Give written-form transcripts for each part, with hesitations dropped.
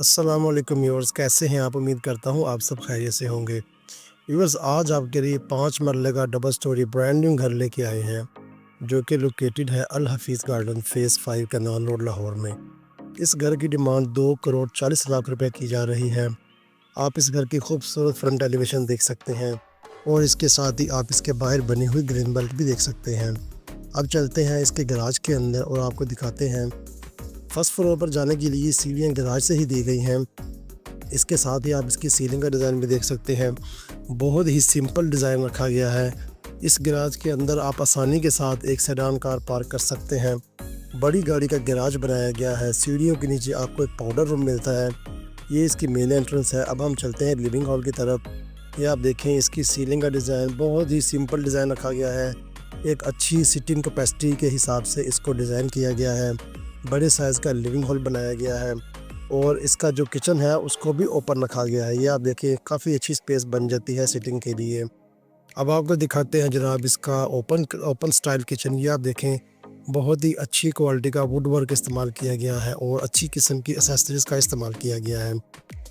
अस्सलाम वालेकुम व्यूअर्स, कैसे हैं आप? उम्मीद करता हूँ आप सब खैरियत से होंगे। व्यूअर्स, आज आपके लिए 5 मरले का डबल स्टोरी ब्रांड न्यू घर लेके आए हैं, जो कि लोकेटेड है अल Hafeez garden phase 5 canal road Lahore में। इस घर की डिमांड 2 करोड़ 40 लाख रुपए की जा रही है। आप इस घर की खूबसूरत फ्रंट एलिवेशन देख सकते हैं और इसके साथ ही आप इसके बाहर बनी हुई ग्रीन बेल्ट भी देख सकते हैं। अब चलते हैं इसके गैराज के अंदर और आपको दिखाते हैं। फर्स्ट फ्लोर पर जाने के लिए सीढ़ियाँ गैराज से ही दी गई हैं। इसके साथ ही आप इसकी सीलिंग का डिज़ाइन भी देख सकते हैं। बहुत ही सिंपल डिज़ाइन रखा गया है। इस गैराज के अंदर आप आसानी के साथ एक सेडान कार पार्क कर सकते हैं। बड़ी गाड़ी का गैराज बनाया गया है। सीढ़ियों के नीचे आपको एक पाउडर रूम मिलता है। ये इसकी मेन एंट्रेंस है। अब हम चलते हैं लिविंग हॉल की तरफ। ये आप देखें, इसकी सीलिंग का डिज़ाइन बहुत ही सिंपल डिज़ाइन रखा गया है। एक अच्छी सिटिंग कैपेसिटी के हिसाब से इसको डिज़ाइन किया गया है। बड़े साइज़ का लिविंग हॉल बनाया गया है और इसका जो किचन है उसको भी ओपन रखा गया है। ये आप देखिए, काफ़ी अच्छी स्पेस बन जाती है सिटिंग के लिए। अब आपको दिखाते हैं जनाब इसका ओपन स्टाइल किचन। ये आप देखें, बहुत ही अच्छी क्वालिटी का वुड वर्क इस्तेमाल किया गया है और अच्छी किस्म की एक्सेसरीज़ का इस्तेमाल किया गया है।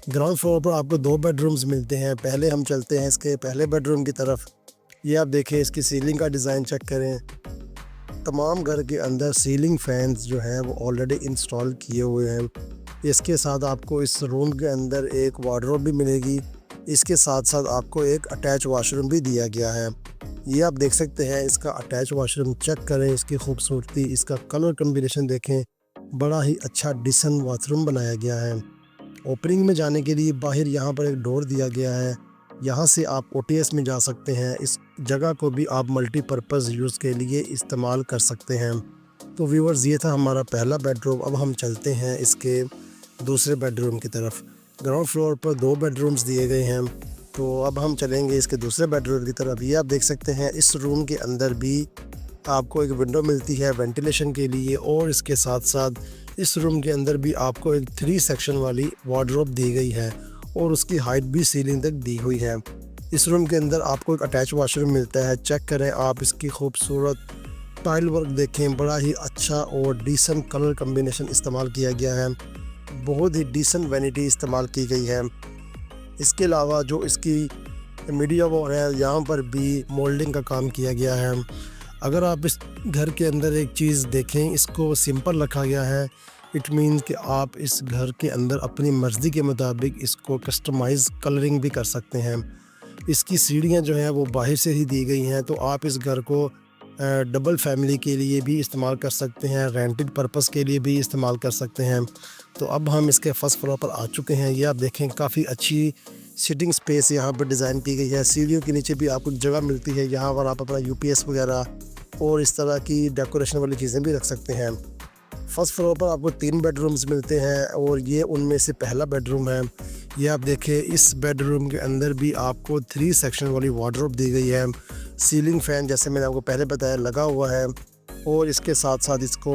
ग्राउंड फ्लोर पर आपको 2 बेडरूम्स मिलते हैं। पहले हम चलते हैं इसके पहले बेडरूम की तरफ। ये आप देखें, इसकी सीलिंग का डिज़ाइन चेक करें। तमाम घर के अंदर सीलिंग फैंस जो हैं वो ऑलरेडी इंस्टॉल किए हुए हैं। इसके साथ आपको इस रूम के अंदर एक वार्डरोब भी मिलेगी। इसके साथ साथ आपको एक अटैच वॉशरूम भी दिया गया है। ये आप देख सकते हैं, इसका अटैच वॉशरूम चेक करें, इसकी खूबसूरती, इसका कलर कम्बिनेशन देखें। बड़ा ही अच्छा डिसेंट बाथरूम बनाया गया है। ओपनिंग में जाने के लिए बाहर यहाँ पर एक डोर दिया गया है। यहाँ से आप ओटीएस में जा सकते हैं। इस जगह को भी आप मल्टीपर्पज़ यूज़ के लिए इस्तेमाल कर सकते हैं। तो व्यूअर्स, ये था हमारा पहला बेडरूम। अब हम चलते हैं इसके दूसरे बेडरूम की तरफ। ग्राउंड फ्लोर पर 2 बेडरूम्स दिए गए हैं, तो अब हम चलेंगे इसके दूसरे बेडरूम की तरफ। ये आप देख सकते हैं, इस रूम के अंदर भी आपको एक विंडो मिलती है वेंटिलेशन के लिए और इसके साथ साथ इस रूम के अंदर भी आपको एक 3 सेक्शन वाली वार्डरोब दी गई है और उसकी हाइट भी सीलिंग तक दी हुई है। इस रूम के अंदर आपको एक अटैच वॉशरूम मिलता है। चेक करें आप, इसकी खूबसूरत टाइल वर्क देखें। बड़ा ही अच्छा और डिसेंट कलर कम्बिनेशन इस्तेमाल किया गया है। बहुत ही डिसेंट वैनिटी इस्तेमाल की गई है। इसके अलावा जो इसकी मीडिया वॉल है, यहाँ पर भी मोल्डिंग का काम किया गया है। अगर आप इस घर के अंदर एक चीज़ देखें, इसको सिंपल रखा गया है। इट मीन्स कि आप इस घर के अंदर अपनी मर्ज़ी के मुताबिक इसको कस्टमाइज़ कलरिंग भी कर सकते हैं। इसकी सीढ़ियाँ जो हैं वो बाहर से ही दी गई हैं, तो आप इस घर को डबल फैमिली के लिए भी इस्तेमाल कर सकते हैं, रेंटेड पर्पस के लिए भी इस्तेमाल कर सकते हैं। तो अब हम इसके फर्स्ट फ्लोर पर आ चुके हैं। ये आप देखें, काफ़ी अच्छी सिटिंग स्पेस यहाँ पर डिज़ाइन की गई है। सीढ़ियों के नीचे भी आपको जगह मिलती है, यहाँ पर आप अपना यूपीएस वगैरह और इस तरह की डेकोरेशन वाली चीज़ें भी रख सकते हैं। फर्स्ट फ्लोर पर आपको 3 बेडरूम्स मिलते हैं और ये उनमें से पहला बेडरूम है। ये आप देखें, इस बेडरूम के अंदर भी आपको 3 सेक्शन वाली वार्डरोब दी गई है। सीलिंग फ़ैन, जैसे मैंने आपको पहले बताया, लगा हुआ है और इसके साथ साथ इसको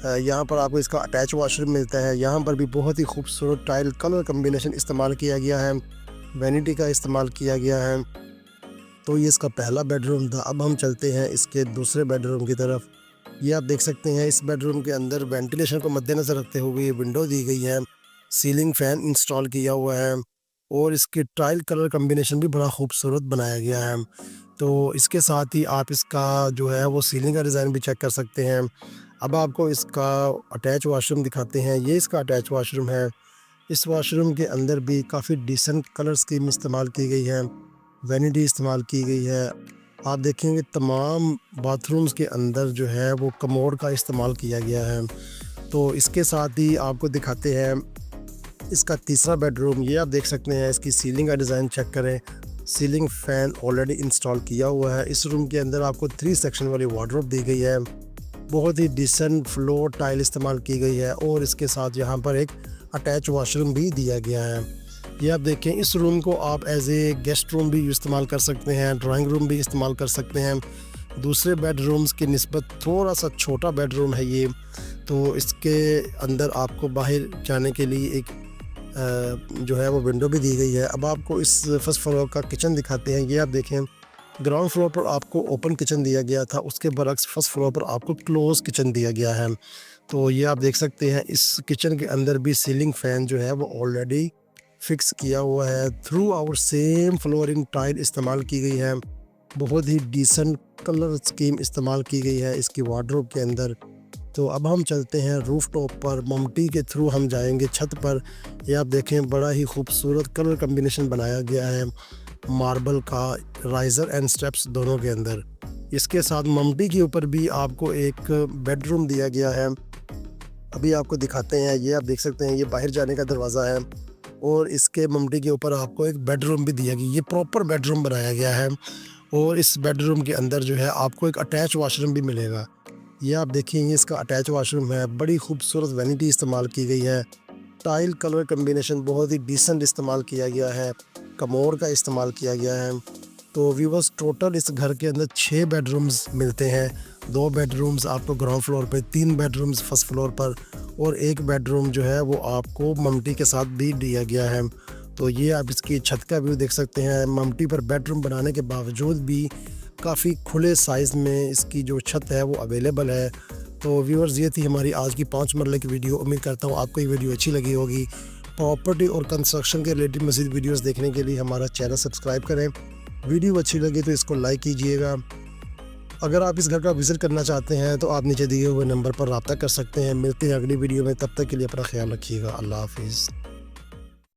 यहाँ पर आपको इसका अटैच वॉशरूम मिलता है। यहाँ पर भी बहुत ही खूबसूरत टाइल कलर कम्बिनेशन इस्तेमाल किया गया है, वैनिटी का इस्तेमाल किया गया है। तो ये इसका पहला बेडरूम था। अब हम चलते हैं इसके दूसरे बेडरूम की तरफ। ये आप देख सकते हैं, इस बेडरूम के अंदर वेंटिलेशन को मद्देनज़र रखते हुए विंडो दी गई है। सीलिंग फ़ैन इंस्टॉल किया हुआ है और इसके टाइल कलर कम्बिनेशन भी बड़ा खूबसूरत बनाया गया है। तो इसके साथ ही आप इसका जो है वो सीलिंग का डिज़ाइन भी चेक कर सकते हैं। अब आपको इसका अटैच वॉशरूम दिखाते हैं। ये इसका अटैच वॉशरूम है। इस वॉशरूम के अंदर भी काफ़ी डिसेंट कलर स्कीम इस्तेमाल की गई है, वैनिटी इस्तेमाल की गई है। आप देखेंगे तमाम बाथरूम्स के अंदर जो है वो कमोड का इस्तेमाल किया गया है। तो इसके साथ ही आपको दिखाते हैं इसका तीसरा बेडरूम। ये आप देख सकते हैं, इसकी सीलिंग का डिज़ाइन चेक करें। सीलिंग फ़ैन ऑलरेडी इंस्टॉल किया हुआ है। इस रूम के अंदर आपको 3 सेक्शन वाली वार्डरोब दी गई है। बहुत ही डिसेंट फ्लोर टाइल इस्तेमाल की गई है और इसके साथ यहाँ पर एक अटैच वॉशरूम भी दिया गया है। ये आप देखें, इस रूम को आप एज ए गेस्ट रूम भी इस्तेमाल कर सकते हैं, ड्राइंग रूम भी इस्तेमाल कर सकते हैं। दूसरे बेडरूम्स की निस्बत थोड़ा सा छोटा बेडरूम है ये। तो इसके अंदर आपको बाहर जाने के लिए एक जो है वो विंडो भी दी गई है। अब आपको इस फर्स्ट फ्लोर का किचन दिखाते हैं। ये आप देखें, ग्राउंड फ्लोर पर आपको ओपन किचन दिया गया था, उसके बरक्स फर्स्ट फ्लोर पर आपको क्लोज किचन दिया गया है। तो ये आप देख सकते हैं इस किचन के अंदर भी सीलिंग फ़ैन जो है वो ऑलरेडी फिक्स किया हुआ है। Through out same flooring tile इस्तेमाल की गई है। बहुत ही डिसेंट कलर स्कीम इस्तेमाल की गई है इसकी वार्डरोब के अंदर। तो अब हम चलते हैं रूफ़ टॉप पर, ममटी के थ्रू हम जाएंगे छत पर। ये आप देखें बड़ा ही खूबसूरत कलर कम्बिनेशन बनाया गया है मार्बल का, राइज़र एंड स्टेप्स दोनों के अंदर। इसके साथ ममटी के ऊपर भी आपको एक बेडरूम दिया गया है। अभी आपको दिखाते हैं, ये आप देख सकते हैं ये बाहर जाने का दरवाज़ा है और इसके ममटी के ऊपर आपको एक बेडरूम भी दिया गया। ये प्रॉपर बेडरूम बनाया गया है और इस बेडरूम के अंदर जो है आपको एक अटैच वॉशरूम भी मिलेगा। ये आप देखिए ये इसका अटैच वॉशरूम है। बड़ी खूबसूरत वैनिटी इस्तेमाल की गई है। टाइल कलर कम्बिनेशन बहुत ही डिसेंट इस्तेमाल किया गया है। कमोड का इस्तेमाल किया गया है। तो व्यूअर्स टोटल इस घर के अंदर 6 बेडरूम्स मिलते हैं। 2 बेडरूम्स आपको ग्राउंड फ्लोर पे, 3 बेडरूम्स फर्स्ट फ्लोर पर और 1 बेडरूम जो है वो आपको ममटी के साथ भी दिया गया है। तो ये आप इसकी छत का व्यू देख सकते हैं। ममटी पर बेडरूम बनाने के बावजूद भी काफ़ी खुले साइज़ में इसकी जो छत है वो अवेलेबल है। तो व्यूअर्स ये थी हमारी आज की 5 मरले की वीडियो। उम्मीद करता हूँ आपको ये वीडियो अच्छी लगी होगी। प्रॉपर्टी और कंस्ट्रक्शन के रिलेटेड मज़ीद वीडियोस देखने के लिए हमारा चैनल सब्सक्राइब करें। वीडियो अच्छी लगी तो इसको लाइक कीजिएगा। अगर आप इस घर का विज़िट करना चाहते हैं तो आप नीचे दिए हुए नंबर पर रब्ता कर सकते हैं। मिलते हैं अगली वीडियो में, तब तक के लिए अपना ख्याल रखिएगा। अल्लाह हाफिज़।